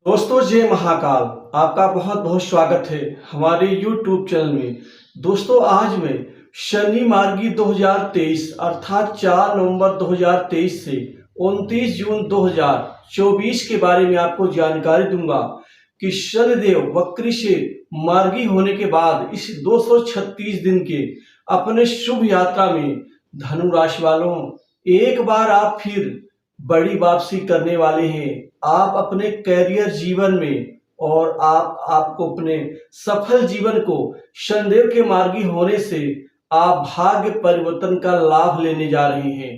दोस्तों जय महाकाल। आपका बहुत बहुत स्वागत है हमारे YouTube चैनल में। दोस्तों आज मैं शनि मार्गी 2023 अर्थात 4 नवंबर 2023 से 29 जून 2024 के बारे में आपको जानकारी दूंगा कि शनिदेव वक्री से मार्गी होने के बाद इस 236 दिन के अपने शुभ यात्रा में धनु राशि वालों एक बार आप फिर बड़ी वापसी करने वाले हैं। आप अपने कैरियर जीवन में और आपको अपने सफल जीवन को शनिदेव के मार्गी होने से आप भाग्य परिवर्तन का लाभ लेने जा रहे हैं,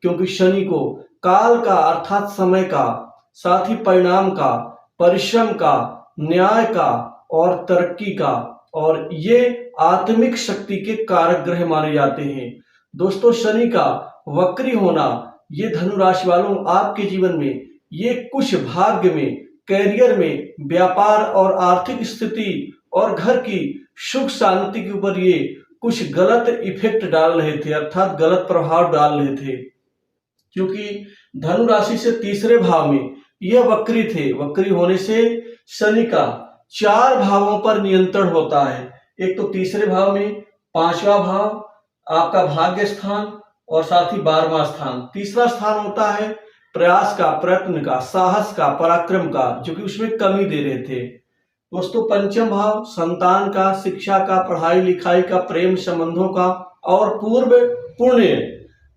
क्योंकि शनि को काल का अर्थात समय का, साथ ही परिणाम का, परिश्रम का, न्याय का और तरक्की का और ये आत्मिक शक्ति के कारक ग्रह माने जाते हैं। दोस्तों शनि का वक्री होना ये धनु राशि वालों आपके जीवन में ये कुछ भाग्य में, कैरियर में, व्यापार और आर्थिक स्थिति और घर की सुख शांति के ऊपर ये कुछ गलत इफेक्ट डाल रहे थे, अर्थात गलत प्रभाव डाल रहे थे, क्योंकि धनु राशि से तीसरे भाव में यह वक्री थे। वक्री होने से शनि का 4 भावों पर नियंत्रण होता है। एक तो तीसरे भाव में, 5वां भाव आपका भाग्य स्थान और साथ ही 12वां स्थान। तीसरा स्थान होता है प्रयास का, प्रयत्न का, साहस का, पराक्रम का, जो कि उसमें कमी दे रहे थे। दोस्तों पंचम भाव संतान का, शिक्षा का, पढ़ाई लिखाई का, प्रेम संबंधों का और पूर्व पुण्य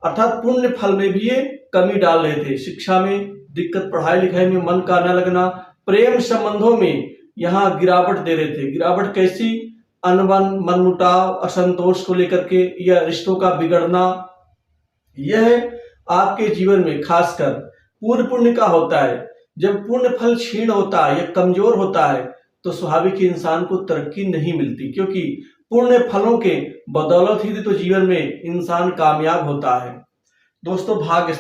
अर्थात पुण्य फल में भी ये कमी डाल रहे थे। शिक्षा में दिक्कत, पढ़ाई लिखाई में मन का न लगना, प्रेम संबंधों में यहाँ गिरावट दे रहे थे। गिरावट कैसी? अनबन, मनमुटाव, असंतोष को लेकर के या रिश्तों का बिगड़ना, यह आपके जीवन में खासकर पूर्व पुण्य का होता है। जब पुण्य फल क्षीण होता है या कमजोर होता है तो स्वाभाविक इंसान को तरक्की नहीं मिलती, क्योंकि पुण्य फलों के बदौलत ही तो जीवन में इंसान कामयाब होता है। दोस्तों भाग्य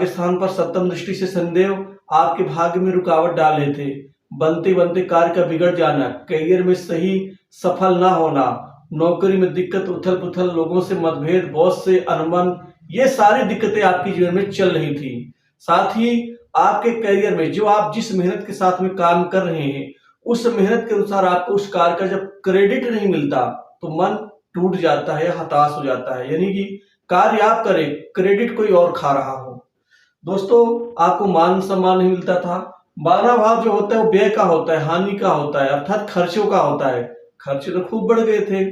स्थान पर सप्तम दृष्टि से शनिदेव आपके भाग्य में रुकावट डाल रहे थे। बनते बनते कार्य का बिगड़ जाना, करियर में सही सफल ना होना, नौकरी में दिक्कत, उथल पुथल, लोगों से मतभेद, बॉस से अनबन, ये सारी दिक्कतें आपके जीवन में चल रही थी। साथ ही आपके करियर में जो आप जिस मेहनत के साथ में काम कर रहे हैं उस मेहनत के अनुसार आपको उस कार्य का जब क्रेडिट नहीं मिलता तो मन टूट जाता है, हताश हो जाता है, यानी कि कार्य आप करें, क्रेडिट कोई और खा रहा हो। दोस्तों आपको मान सम्मान नहीं मिलता था। 12वां भाव जो होता है वो व्यय का होता है, हानि का होता है, अर्थात खर्चों का होता है। खर्चे तो खूब बढ़ गए थे।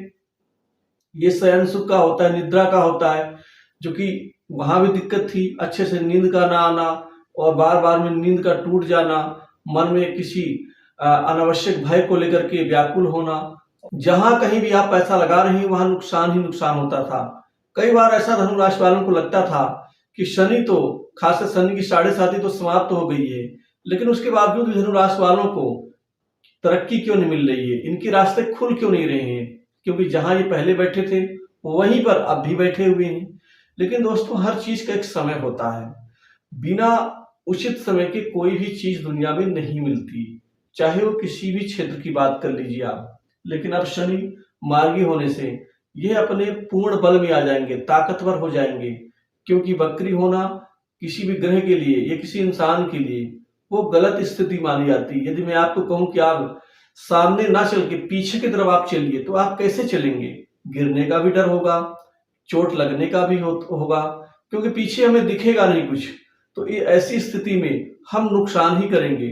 ये शयन सुख का होता है, निद्रा का होता है, जो कि वहां भी दिक्कत थी, अच्छे से नींद का ना आना और बार बार में नींद का टूट जाना, मन में किसी अनावश्यक भय को लेकर के व्याकुल होना। जहां कहीं भी आप पैसा लगा रहे हैं वहां नुकसान ही नुकसान होता था। कई बार ऐसा धनु राशि वालों को लगता था कि शनि तो, खासकर शनि की 7.5 तो समाप्त तो हो गई है, लेकिन उसके बावजूद भी धनु राशि वालों को तरक्की क्यों नहीं मिल रही है, इनके रास्ते खुल क्यों नहीं रहे हैं? क्योंकि जहां ये पहले बैठे थे वहीं पर अब भी बैठे हुए हैं। लेकिन दोस्तों हर चीज का एक समय होता है। बिना उचित समय के कोई भी चीज दुनिया में नहीं मिलती, चाहे वो किसी भी क्षेत्र की बात कर लीजिए आप। लेकिन अब शनि मार्गी होने से ये अपने पूर्ण बल में आ जाएंगे, ताकतवर हो जाएंगे, क्योंकि वक्री होना किसी भी ग्रह के लिए या किसी इंसान के लिए वो गलत स्थिति मानी जाती है। यदि मैं आपको कहूं कि आप सामने ना चल के पीछे की तरफ आप चलिए तो आप कैसे चलेंगे? गिरने का भी डर होगा, चोट लगने का भी होगा, क्योंकि पीछे हमें दिखेगा नहीं कुछ। तो ये ऐसी स्थिति में हम नुकसान ही करेंगे।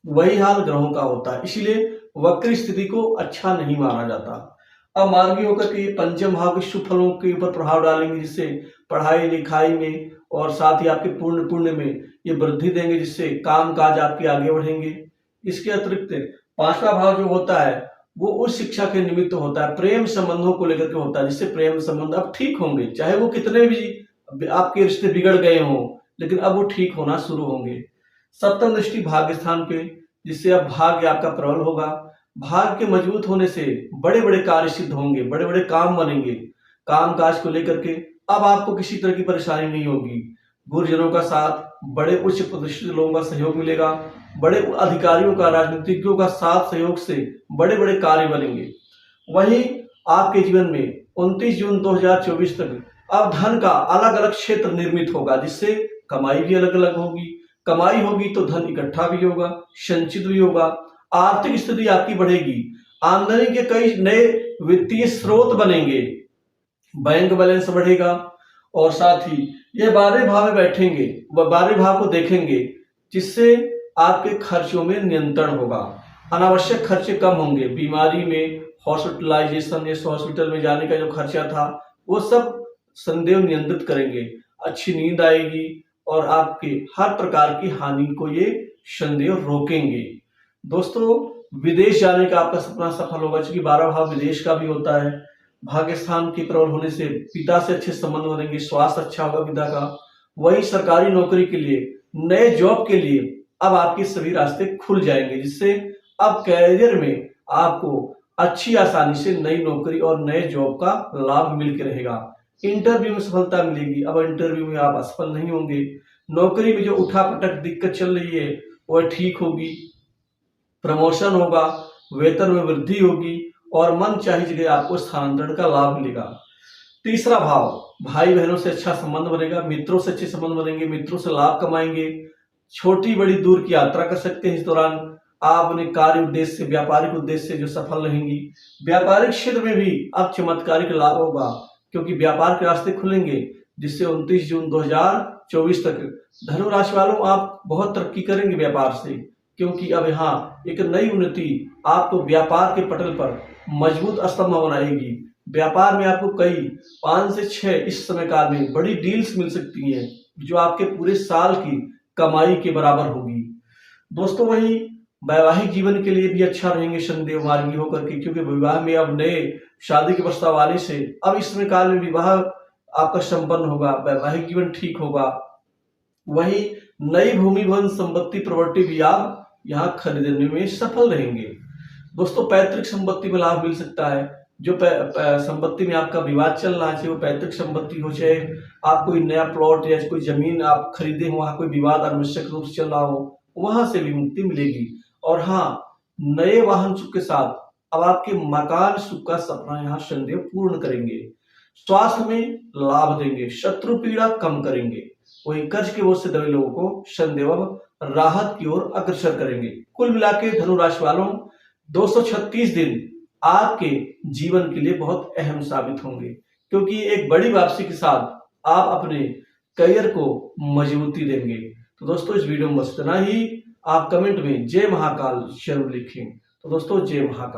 वही हाल ग्रहों का होता है, इसीलिए वक्री स्थिति को अच्छा नहीं माना जाता। अब मार्गी होकर के पंचम भाव के शुभ फलों के ऊपर प्रभाव डालेंगे, जिससे पढ़ाई लिखाई में और साथ ही आपके पूर्ण पुण्य में ये वृद्धि देंगे, जिससे काम काज आपके आगे बढ़ेंगे। इसके अतिरिक्त 5वां भाव जो होता है वो उस शिक्षा के निमित्त होता है, प्रेम संबंधों को लेकर के होता है, जिससे प्रेम संबंध अब ठीक होंगे। चाहे वो कितने भी आपके रिश्ते बिगड़ गए हों, लेकिन अब वो ठीक होना शुरू होंगे। सप्तम दृष्टि भाग्य स्थान पे, जिससे अब भाग्य आपका प्रबल होगा। भाग्य के मजबूत होने से बड़े बड़े कार्य सिद्ध होंगे, बड़े बड़े काम बनेंगे। काम काज को लेकर के अब आपको किसी तरह की परेशानी नहीं होगी। गुरुजनों का साथ, बड़े उच्च प्रतिष्ठित लोगों का सहयोग मिलेगा, बड़े अधिकारियों का, राजनीतिज्ञों का साथ सहयोग से बड़े बड़े कार्य बनेंगे। वहीं आपके जीवन में 29 जून 2024 तक अब धन का अलग अलग क्षेत्र निर्मित होगा, जिससे कमाई भी अलग अलग होगी, कमाई होगी तो धन इकट्ठा भी होगा, संचित भी होगा, आर्थिक स्थिति आपकी बढ़ेगी, आमदनी के कई नए वित्तीय स्रोत बनेंगे, बैंक बैलेंस बढ़ेगा। और साथ ही ये 12वें भाव में बैठेंगे, वह 12वें भाव को देखेंगे, जिससे आपके खर्चों में नियंत्रण होगा, अनावश्यक खर्चे कम होंगे। बीमारी में हॉस्पिटलाइजेशन, इस हॉस्पिटल में जाने का जो खर्चा था वो सब संदेह नियंत्रित करेंगे, अच्छी नींद आएगी और आपके हर प्रकार की हानि को ये संदेह रोकेंगे। दोस्तों, विदेश जाने का आपका सपना सफल होगा, क्योंकि 12वां भाव विदेश का भी होता है। भाग्य स्थान के प्रबल होने से पिता से अच्छे संबंध बनेंगे, स्वास्थ्य अच्छा होगा पिता का। वही सरकारी नौकरी के लिए, नए जॉब के लिए अब आपके सभी रास्ते खुल जाएंगे, जिससे अब कैरियर में आपको अच्छी आसानी से नई नौकरी और नए जॉब का लाभ मिल के रहेगा। इंटरव्यू में सफलता मिलेगी, अब इंटरव्यू में आप असफल नहीं होंगे। नौकरी में जो उठापटक दिक्कत चल रही है वह ठीक होगी, प्रमोशन होगा, वेतन में वृद्धि होगी और मन चाही जगह आपको स्थानांतरण का लाभ मिलेगा। तीसरा भाव, भाई बहनों से अच्छा संबंध बनेगा, मित्रों से अच्छे संबंध बनेंगे, मित्रों से लाभ कमाएंगे, छोटी बड़ी दूर की यात्रा कर सकते हैं। इस दौरान आप अपने कार्य उद्देश्य से, व्यापारिक उद्देश्य से जो सफल रहेंगी। व्यापारिक क्षेत्र में भी अब चमत्कारिक लाभ होगा, क्योंकि व्यापार के रास्ते खुलेंगे, जिससे 29 जून 2024 तक धनु राशि वालों आप बहुत तरक्की करेंगे व्यापार से, क्योंकि अब यहाँ एक नई उन्नति आपको व्यापार के पटल पर मजबूत स्तंभ बनाएगी। व्यापार में आपको कई 5 से 6 इस समय काल में बड़ी डील्स मिल सकती हैं, जो आपके पूरे साल की कमाई के बराबर होगी। दोस्तों, वही वैवाहिक जीवन के लिए भी अच्छा रहेंगे संदेह मार्गी होकर के, क्योंकि विवाह में अब नए शादी के प्रस्ताव आने से अब इस समय काल में विवाह आपका संपन्न होगा, वैवाहिक जीवन ठीक होगा। वही नई भूमि भवन संपत्ति प्रॉपर्टी भी आप यहाँ खरीदने में सफल रहेंगे। दोस्तों, पैतृक संपत्ति में लाभ मिल सकता है। जो संपत्ति में आपका विवाद चल रहा है, वो पैतृक संपत्ति हो, चाहे आप कोई नया प्लॉट या कोई जमीन आप खरीदे हो, वहां कोई विवाद अनावश्यक रूप से चल रहा हो, वहां से भी मुक्ति मिलेगी। और हाँ, नए वाहन सुख के साथ अब आपके मकान सुख का सपना यहाँ संदेह पूर्ण करेंगे। स्वास्थ्य में लाभ देंगे, शत्रु पीड़ा कम करेंगे। वही कर्ज के बोझ से दबे लोगों को संदेह राहत की ओर अग्रसर करेंगे। कुल मिलाके धनु राशि वालों 236 दिन आपके जीवन के लिए बहुत अहम साबित होंगे, क्योंकि एक बड़ी वापसी के साथ आप अपने करियर को मजबूती देंगे। तो दोस्तों, इस वीडियो में बस इतना ही। आप कमेंट में जय महाकाल जरूर लिखें। तो दोस्तों, जय महाकाल।